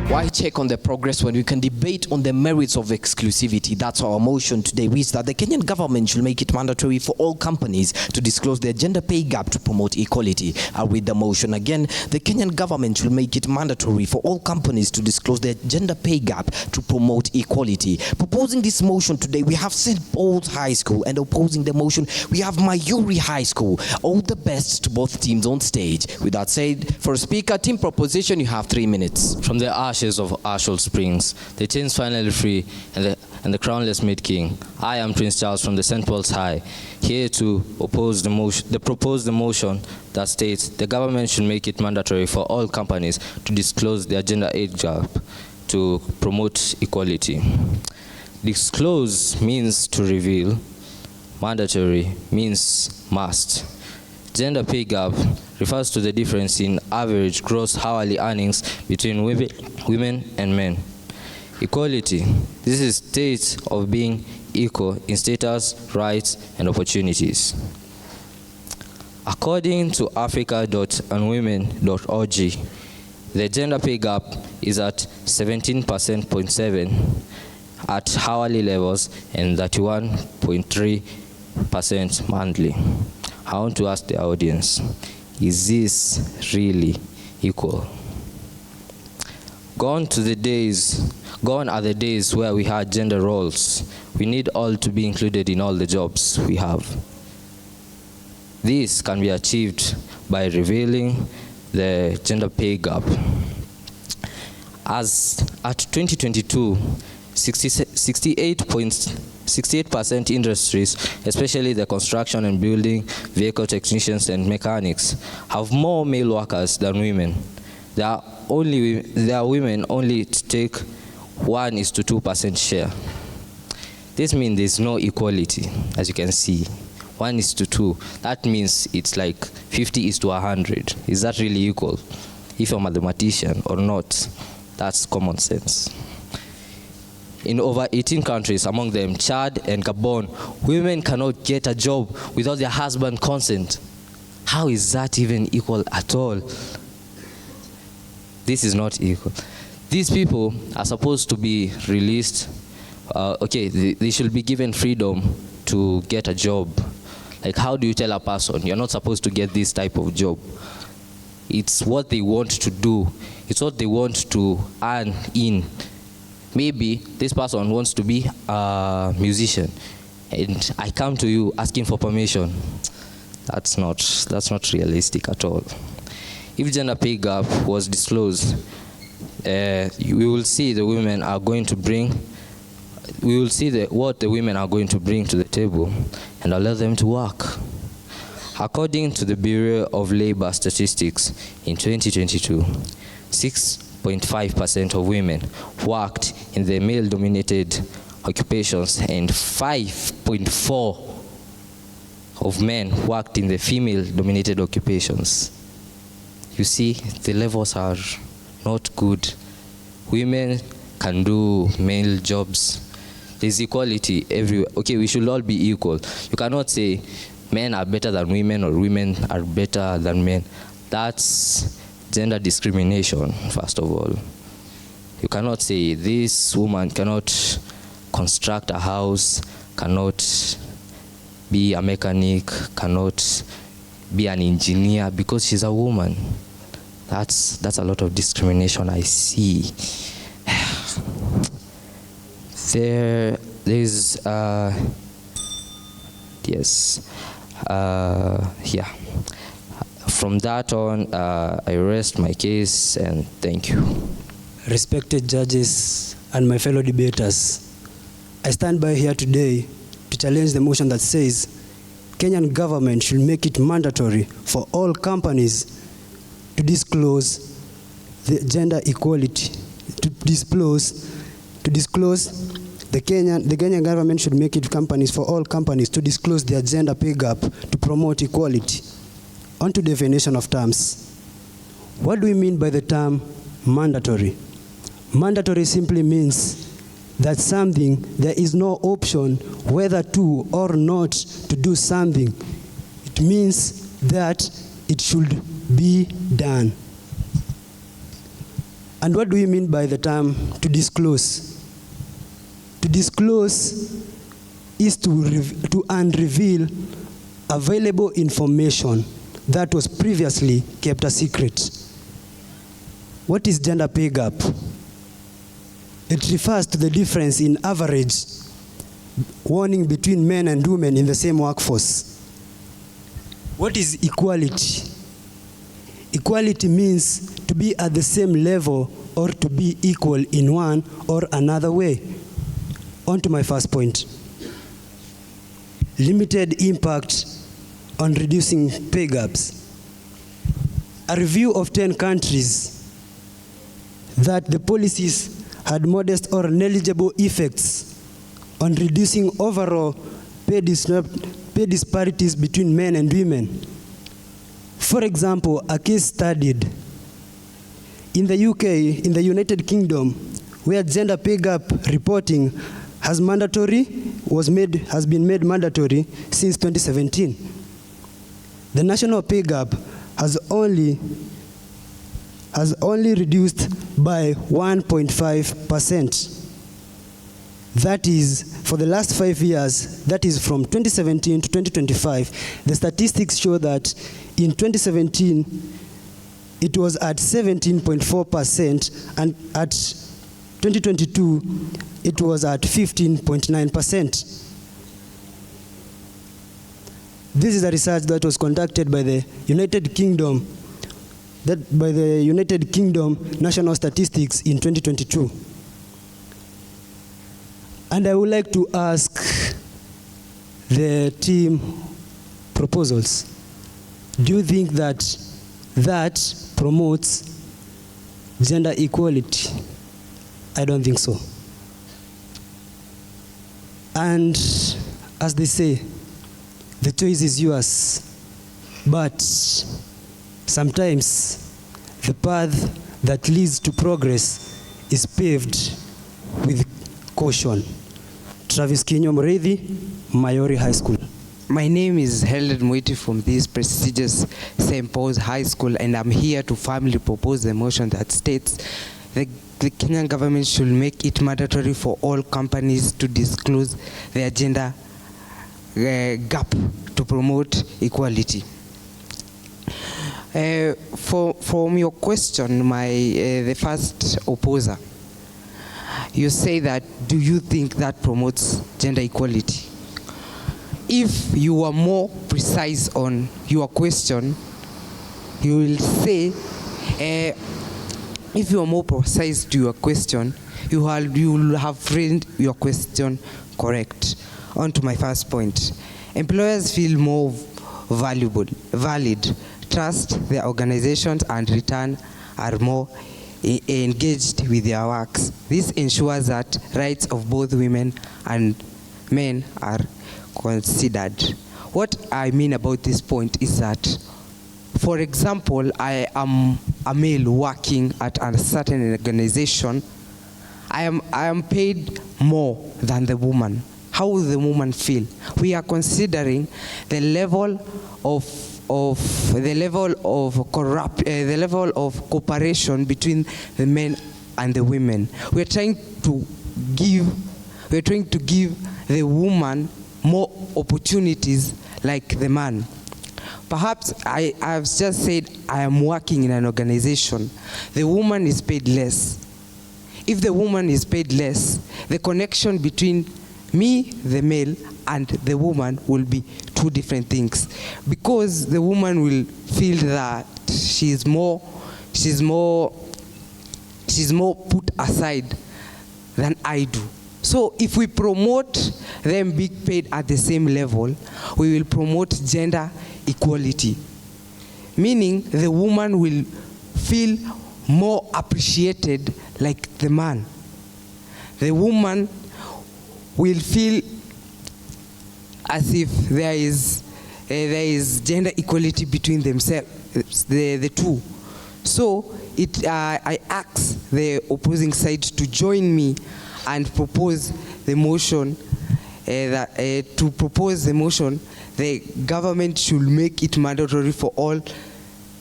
Why check on the progress when we can debate on the merits of exclusivity? That's our motion today, which is that the Kenyan government should make it mandatory for all companies to disclose their gender pay gap to promote equality. I'll read the motion again. The Kenyan government should make it mandatory for all companies to disclose their gender pay gap to promote equality. Proposing this motion today, we have St. Paul's High School, and opposing the motion, we have Mayori High School. All the best to both teams on stage. With that said, for Speaker, team proposition, you have 3 minutes. From the ashes of Ashol Springs, the teens finally free, and the crownless made king. I am Prince Charles from the St. Paul's High, here to oppose the motion that states the government should make it mandatory for all companies to disclose their gender age gap to promote equality. Disclose means to reveal, mandatory means must. Gender pay gap refers to the difference in average gross hourly earnings between women and men. Equality, this is a state of being equal in status, rights, and opportunities. According to africa.unwomen.org, the gender pay gap is at 17.7% at hourly levels and 31.3% monthly. I want to ask the audience, is this really equal? Gone are the days where we had gender roles. We need all to be included in all the jobs we have. This can be achieved by revealing the gender pay gap. As at 2022, 68% industries, especially the construction and building, vehicle technicians and mechanics, have more male workers than women. There are women only to take 1:2% share. This means there's no equality, as you can see. 1:2. That means it's like 50:100. Is that really equal? If you're a mathematician or not, that's common sense. In over 18 countries, among them Chad and Gabon, women cannot get a job without their husband's consent. How is that even equal at all? This is not equal. These people are supposed to be released. They should be given freedom to get a job. Like, how do you tell a person you're not supposed to get this type of job? It's what they want to do. It's what they want to earn in. Maybe this person wants to be a musician, and I come to you asking for permission. That's not realistic at all. If gender pay gap was disclosed, we will see what the women are going to bring to the table, and allow them to work. According to the Bureau of Labor Statistics, in 2022, 6.5% of women worked in the male-dominated occupations, and 5.4% of men worked in the female-dominated occupations. You see, the levels are not good. Women can do male jobs. There's equality everywhere. Okay, we should all be equal. You cannot say men are better than women or women are better than men. That's gender discrimination, first of all. You cannot say this woman cannot construct a house, cannot be a mechanic, cannot be an engineer because she's a woman. That's a lot of discrimination I see. From that on, I rest my case and thank you. Respected judges and my fellow debaters, I stand by here today to challenge the motion that says Kenyan government should make it mandatory for all companies to disclose the gender equality, the Kenyan government should make it for all companies to disclose their gender pay gap to promote equality. On to definition of terms. What do we mean by the term mandatory? Mandatory simply means that there is no option whether to or not to do something. It means that it should be done. And what do we mean by the term to disclose? To disclose is to unreveal available information that was previously kept a secret. What is gender pay gap? It refers to the difference in average earning between men and women in the same workforce. What is equality? Equality means to be at the same level or to be equal in one or another way. On to my first point. Limited impact on reducing pay gaps. A review of 10 countries that the policies had modest or negligible effects on reducing overall pay disparities between men and women. For example, a case studied in the UK, in the United Kingdom, where gender pay gap reporting has been made mandatory since 2017. The national pay gap has only reduced by 1.5%. That is, for the last 5 years, that is from 2017 to 2025, the statistics show that in 2017, it was at 17.4%, and at 2022, it was at 15.9%. This is a research that was conducted by the United Kingdom National Statistics in 2022. And I would like to ask the team proposals, do you think that promotes gender equality? I don't think so. And as they say, the choice is yours, but sometimes the path that leads to progress is paved with caution. Travis Kinyo Murithi, Mayori High School. My name is Helen Mwiti from this prestigious St. Paul's High School, and I'm here to firmly propose a motion that states the Kenyan government should make it mandatory for all companies to disclose their gender gap to promote equality. From your question, the first opposer, you say that, do you think that promotes gender equality? If you are more precise on your question, you will say, if you are more precise to your question, you will have framed your question correct. On to my first point. Employers feel more valid, trust their organizations, and return are more engaged with their works. This ensures that rights of both women and men are considered. What I mean about this point is that, for example, I am a male working at a certain organization. I am paid more than the woman. How will the woman feel? We are considering the level of cooperation between the men and the women. We are trying to give the woman more opportunities like the man. Perhaps I have just said I am working in an organization. The woman is paid less. If the woman is paid less, the connection between me, the male, and the woman will be two different things, because the woman will feel that she's more put aside than I do. So if we promote them being paid at the same level, we will promote gender equality, meaning the woman will feel more appreciated like the man. The woman will feel as if there is gender equality between themselves, the two. So I ask the opposing side to join me and propose the motion the government should make it mandatory for all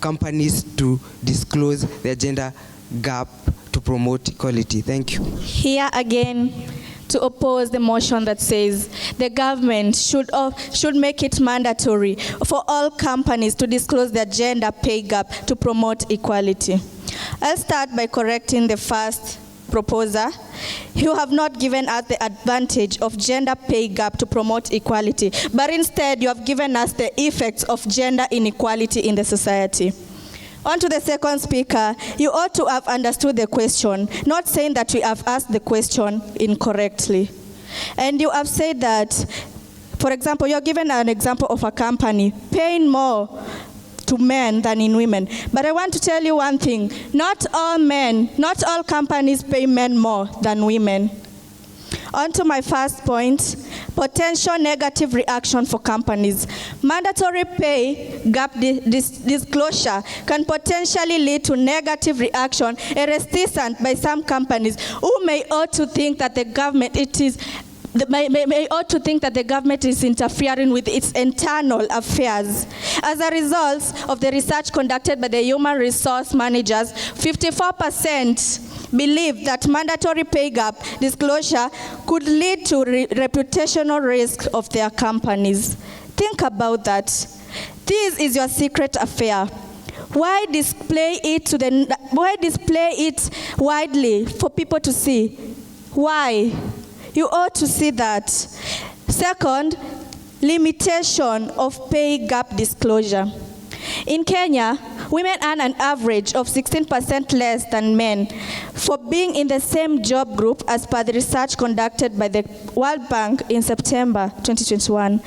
companies to disclose their gender gap to promote equality. Thank you. Here again to oppose the motion that says the government should make it mandatory for all companies to disclose their gender pay gap to promote equality. I'll start by correcting the first proposer. You have not given us the advantage of gender pay gap to promote equality, but instead you have given us the effects of gender inequality in the society. On to the second speaker, you ought to have understood the question, not saying that we have asked the question incorrectly. And you have said that, for example, you're given an example of a company paying more to men than in women. But I want to tell you one thing, not all companies pay men more than women. On to my first point, potential negative reaction for companies. Mandatory pay gap disclosure can potentially lead to negative reaction and resistance by some companies who may ought to think that the government is interfering with its internal affairs. As a result of the research conducted by the human resource managers, 54% believe that mandatory pay gap disclosure could lead to reputational risk of their companies. Think about that. This is your secret affair. Why display it widely for people to see? Why? You ought to see that. Second, limitation of pay gap disclosure. In Kenya, women earn an average of 16% less than men for being in the same job group as per the research conducted by the World Bank in September 2021.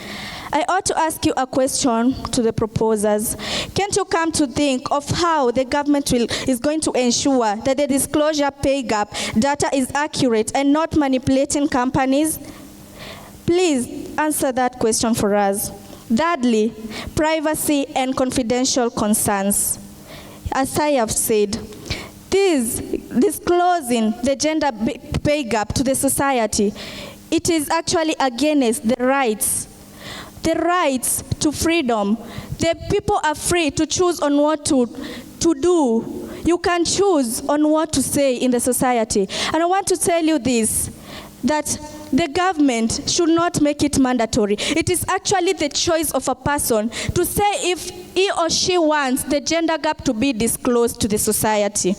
I ought to ask you a question to the proposers. Can't you come to think of how the government is going to ensure that the disclosure pay gap data is accurate and not manipulating companies? Please answer that question for us. Thirdly, privacy and confidential concerns. As I have said, this disclosing the gender pay gap to the society, it is actually against the rights to freedom. The people are free to choose on what to do. You can choose on what to say in the society. And I want to tell you this, that the government should not make it mandatory. It is actually the choice of a person to say if he or she wants the gender gap to be disclosed to the society.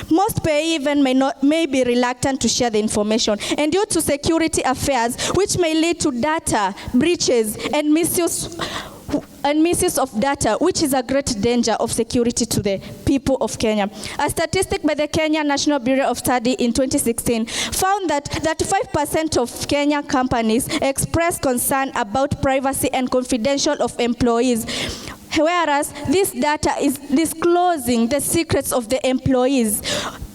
Most pay even may be reluctant to share the information, and due to security affairs, which may lead to data breaches and misuse of data, which is a great danger of security to the people of Kenya. A statistic by the Kenya National Bureau of Study in 2016 found that 35% of Kenyan companies express concern about privacy and confidential of employees, whereas this data is disclosing the secrets of the employees,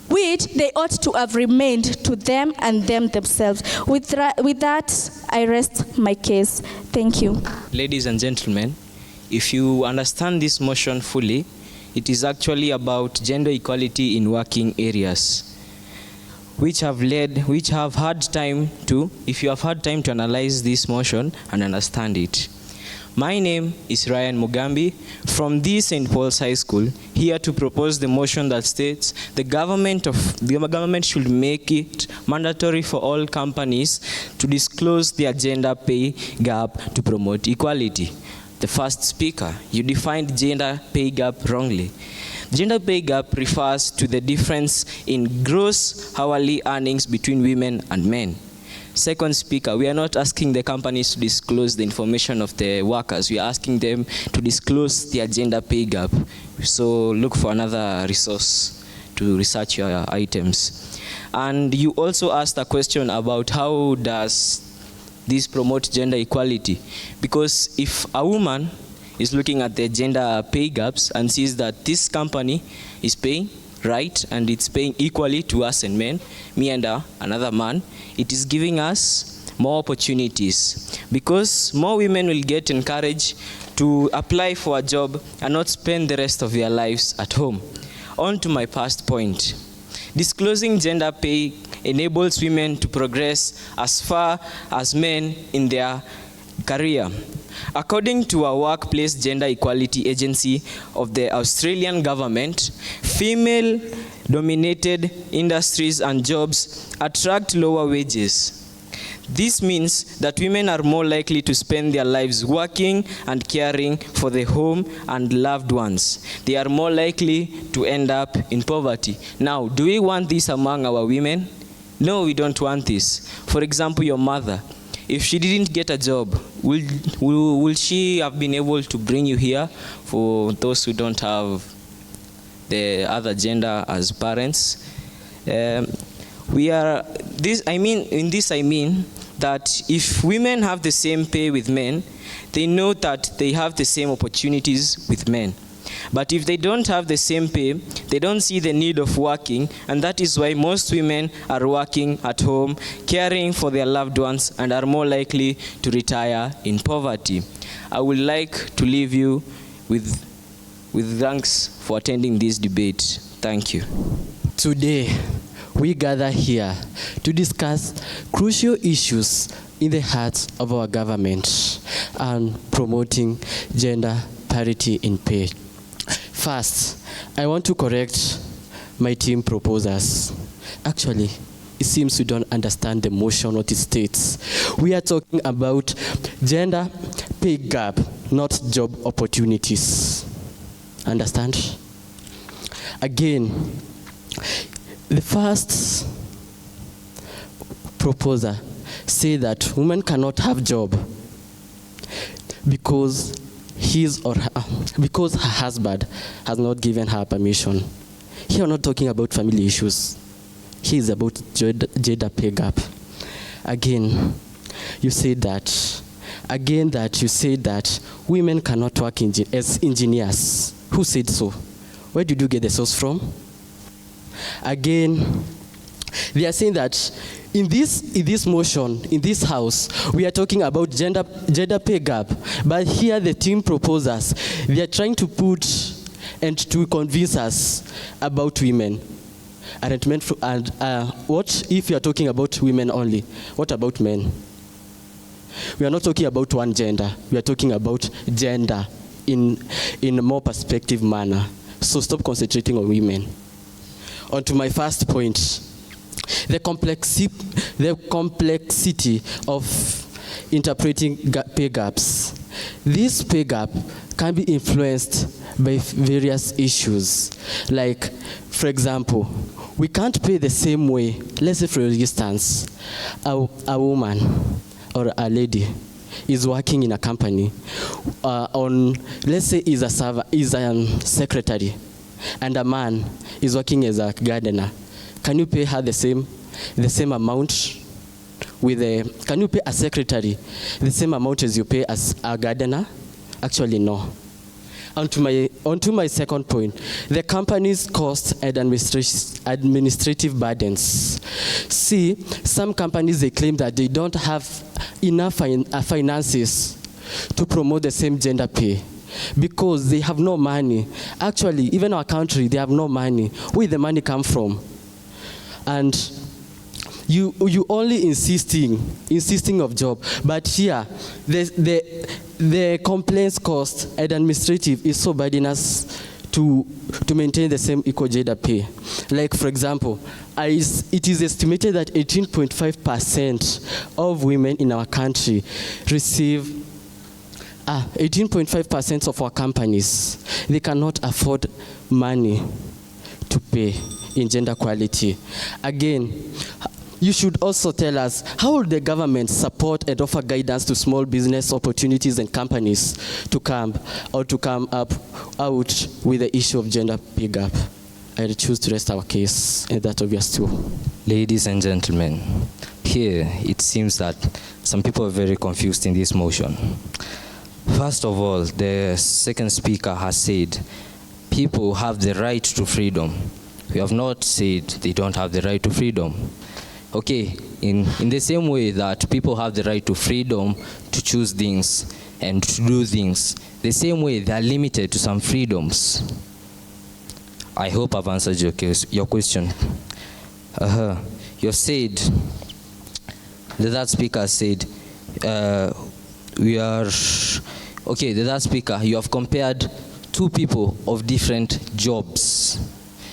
which they ought to have remained to them and them themselves. With that, I rest my case. Thank you. Ladies and gentlemen, if you understand this motion fully, it is actually about gender equality in working areas, if you have had time to analyze this motion and understand it. My name is Ryan Mugambi from the St. Paul's High School, here to propose the motion that states the government should make it mandatory for all companies to disclose their gender pay gap to promote equality. The first speaker, you defined gender pay gap wrongly. Gender pay gap refers to the difference in gross hourly earnings between women and men. Second speaker, we are not asking the companies to disclose the information of the workers. We are asking them to disclose their gender pay gap. So look for another resource to research your items. And you also asked a question about how does this promote gender equality? Because if a woman is looking at the gender pay gaps and sees that this company is paying right and it's paying equally to us and men, me and another man, it is giving us more opportunities, because more women will get encouraged to apply for a job and not spend the rest of their lives at home. On to my first point. Disclosing gender pay enables women to progress as far as men in their career. According to a workplace gender equality agency of the Australian government, female dominated industries and jobs attract lower wages. This means that women are more likely to spend their lives working and caring for the home and loved ones. They are more likely to end up in poverty. Now, do we want this among our women? No, we don't want this. For example, your mother. If she didn't get a job, will she have been able to bring you here? For those who don't have the other gender as parents, I mean that if women have the same pay with men, they know that they have the same opportunities with men. But if they don't have the same pay, they don't see the need of working, and that is why most women are working at home, caring for their loved ones, and are more likely to retire in poverty. I would like to leave you with thanks for attending this debate. Thank you. Today, we gather here to discuss crucial issues in the hearts of our government and promoting gender parity in pay. First, I want to correct my team proposers. Actually, it seems you don't understand the motion what it states. We are talking about gender pay gap, not job opportunities. Understand? Again, the first proposer say that women cannot have job because her husband has not given her permission. Here we're not talking about family issues. Here is about gender pay gap. Again, you say that women cannot work as engineers. Who said so? Where did you get the source from? Again, they are saying that in this motion, in this house, we are talking about gender pay gap. But here the team proposers, they are trying to put and to convince us about women. And what if you are talking about women only? What about men? We are not talking about one gender. We are talking about gender in a more perspective manner. So stop concentrating on women. On to my first point. The complexity of interpreting pay gaps. This pay gap can be influenced by various issues. Like, for example, we can't pay the same way. Let's say, for instance, a woman or a lady is working in a company let's say is a secretary, and a man is working as a gardener. Can you pay her the same amount can you pay a secretary the same amount as you pay as a gardener? Actually, no. On to my second point, the company's cost and administrative burdens. See, some companies, they claim that they don't have enough finances to promote the same gender pay because they have no money. Actually, even our country, they have no money. Where the money come from? And you only insisting of job, but here the complaints cost and administrative is so burdenous to maintain the same equal gender pay. Like, for example, it is estimated that 18.5% of women in our country receive 18.5% of our companies, they cannot afford money to pay in gender equality. Again, you should also tell us, how will the government support and offer guidance to small business opportunities and companies to come out with the issue of gender pay gap? I choose to rest our case, and that's obvious too. Ladies and gentlemen, here it seems that some people are very confused in this motion. First of all, the second speaker has said people have the right to freedom. We have not said they don't have the right to freedom. Okay, in the same way that people have the right to freedom to choose things and to do things, the same way they are limited to some freedoms. I hope I've answered your question. You said, the third speaker said, the third speaker, you have compared two people of different jobs.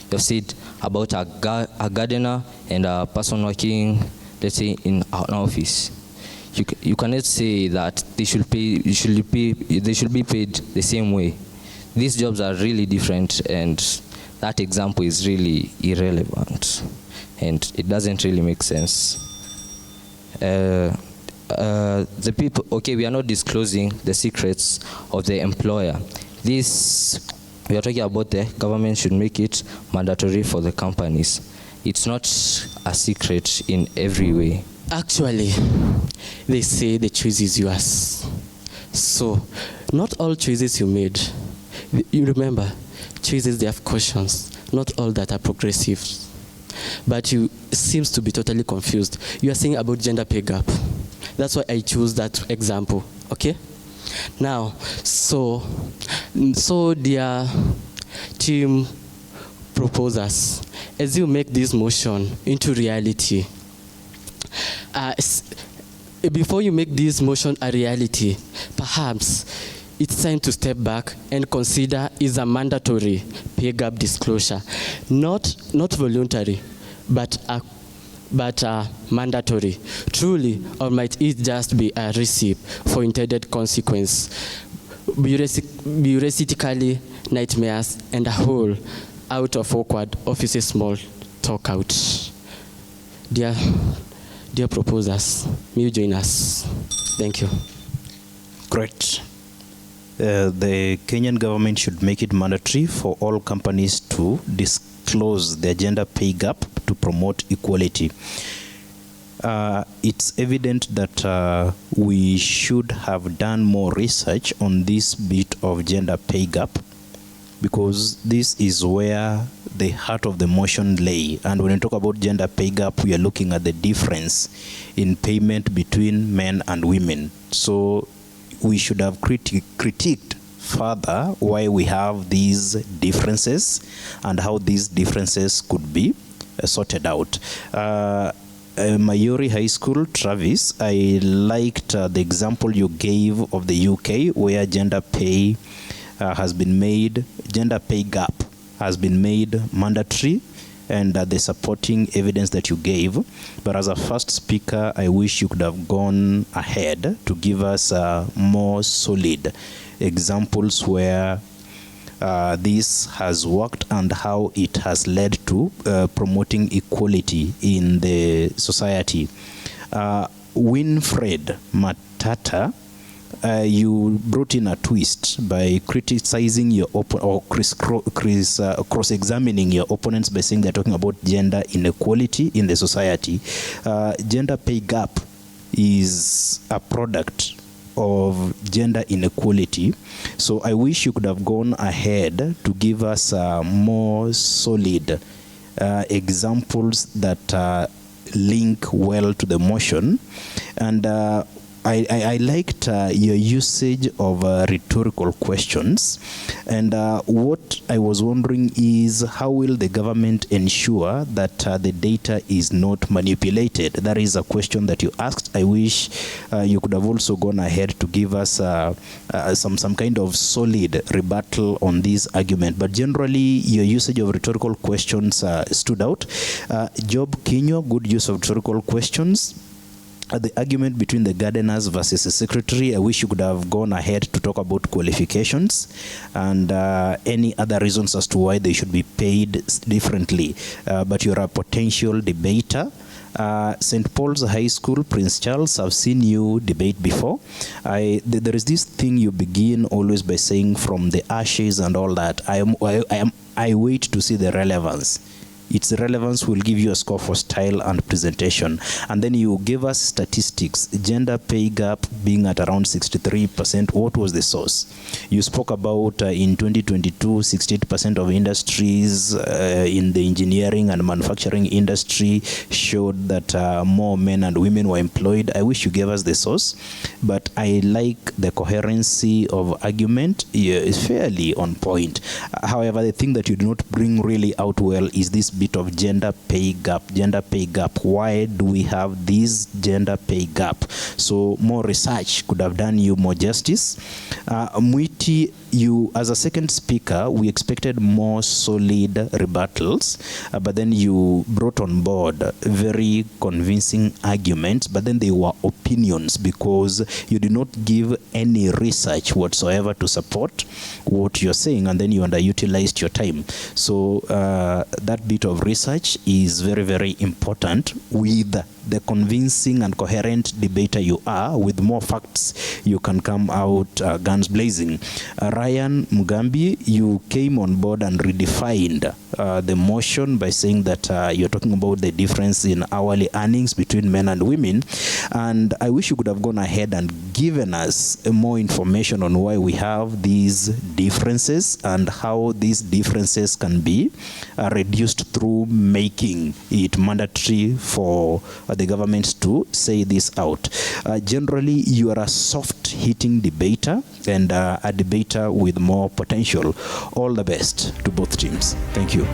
You have said about a gardener and a person working, let's say, in an office. You cannot say that they should be paid the same way. These jobs are really different, and that example is really irrelevant, and it doesn't really make sense. The people, okay, we are not disclosing the secrets of the employer. This, we are talking about the government should make it mandatory for the companies. It's not a secret in every way. Actually, they say the choice is yours. So, not all choices you made. You remember, choices, they have cautions. Not all that are progressive. But you seems to be totally confused. You are saying about gender pay gap. That's why I choose that example, okay? Now, so dear team proposers, as you make this motion into reality, before you make this motion a reality, perhaps it's time to step back and consider is a mandatory pay gap disclosure, not voluntary, but mandatory. Truly, or might it just be a recipe for intended consequence, bureaucratically nightmares, and a whole out of awkward office small talk out. Dear proposers, may you join us? Thank you. Great. The Kenyan government should make it mandatory for all companies to disclose their gender pay gap to promote equality. It's evident that we should have done more research on this bit of gender pay gap, because this is where the heart of the motion lay. And when we talk about gender pay gap, we are looking at the difference in payment between men and women. So we should have critiqued further why we have these differences and how these differences could be sorted out. Mayori High School, Travis, I liked the example you gave of the UK, where gender pay gap has been made mandatory, and the supporting evidence that you gave. But as a first speaker, I wish you could have gone ahead to give us more solid examples where this has worked and how it has led to promoting equality in the society. Winfred Matata, you brought in a twist by criticizing your cross-examining your opponents by saying they're talking about gender inequality in the society. Gender pay gap is a product of gender inequality. So I wish you could have gone ahead to give us more solid examples that link well to the motion. And I liked your usage of rhetorical questions, and what I was wondering is how will the government ensure that the data is not manipulated? That is a question that you asked. I wish you could have also gone ahead to give us some kind of solid rebuttal on this argument. But generally, your usage of rhetorical questions stood out. Job Kinyo, good use of rhetorical questions. The argument between the gardeners versus the secretary, I wish you could have gone ahead to talk about qualifications and any other reasons as to why they should be paid differently. But you're a potential debater. St. Paul's High School, Prince Charles, I've seen you debate before. There is this thing you begin always by saying from the ashes and all that. I wait to see the relevance. Its relevance will give you a score for style and presentation. And then you give us statistics, gender pay gap being at around 63%. What was the source? You spoke about in 2022, 68% of industries in the engineering and manufacturing industry showed that more men and women were employed. I wish you gave us the source, but I like the coherency of argument. It's fairly on point. However, the thing that you do not bring really out well is this bit of gender pay gap. Gender pay gap. Why do we have this gender pay gap? So more research could have done you more justice. Mwiti, you as a second speaker, we expected more solid rebuttals, but then you brought on board very convincing arguments, but then they were opinions because you did not give any research whatsoever to support what you're saying, and then you underutilized your time. So that bit of research is very, very important. With the convincing and coherent debater you are, with more facts, you can come out guns blazing. Ryan Mugambi, you came on board and redefined the motion by saying that you're talking about the difference in hourly earnings between men and women. And I wish you could have gone ahead and given us more information on why we have these differences and how these differences can be reduced through making it mandatory for the government to say this out. Generally, you are a soft-hitting debater and a debater with more potential. All the best to both teams. Thank you.